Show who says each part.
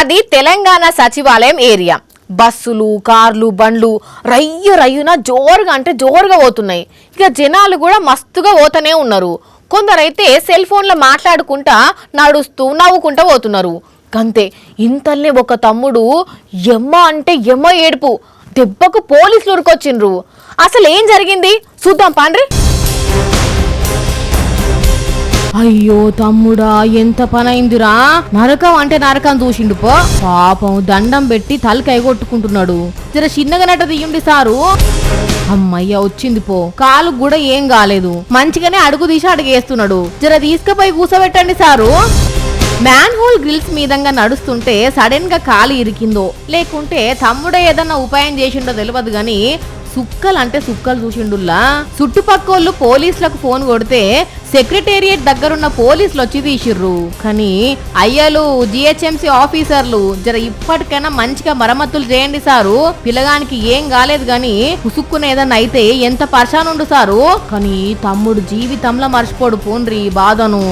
Speaker 1: అది తెలంగాణ సచివాలయం ఏరియా. బస్సులు, కార్లు, బండ్లు రయ్యున జోరుగా పోతున్నాయి. ఇక జనాలు కూడా మస్తుగా పోతూనే ఉన్నారు. కొందరైతే సెల్ ఫోన్లో మాట్లాడుకుంటా నడుస్తూ నవ్వుకుంటా పోతున్నారు. అంతే ఇంతల్నే ఒక తమ్ముడు ఎమ్మ ఏడుపు దెబ్బకు పోలీసులు ఉరికొచ్చిండ్రు. అసలు ఏం జరిగింది చూద్దాం పాండ్రి. అయ్యో తమ్ముడా, ఎంత పనైందిరా. నరకం అంటే నరకం చూసిండు పో. పాపం దండం పెట్టి తలకాయ కొట్టుకుంటున్నాడు. జర చిన్నగా నట తీయండి సారు. అమ్మయ్య వచ్చింది పో. కాలు కూడా ఏం కాలేదు, మంచిగానే అడుగు తీసి అడిగేస్తున్నాడు. జర తీసుకుపోయి కూసబెట్టండి సారు. మ్యాన్ హోల్ గ్రిల్స్ మీదంగా నడుస్తుంటే సడన్ గా కాలు ఇరికిందో లేకుంటే తమ్ముడే ఏదన్నా ఉపాయం చేసిండో తెలియదు గాని సుక్కలు చూసిండుల్లా. చుట్టుపక్కలు పోలీసులకు ఫోన్ కొడితే సెక్రటేరియట్ దగ్గరున్న పోలీసులు వచ్చి తీసిర్రు. కానీ అయ్యలు జిహెచ్ఎంసీ ఆఫీసర్లు జర ఇప్పటికైనా మంచిగా మరమ్మతులు చేయండి సారు. పిల్లగానికి ఏం కాలేదు గాని ఉసుక్కున ఏదన్నా అయితే ఎంత పర్షానుండు సారు. కానీ తమ్ముడు జీవితంలో మర్చిపోడు పోన్రి బాధను.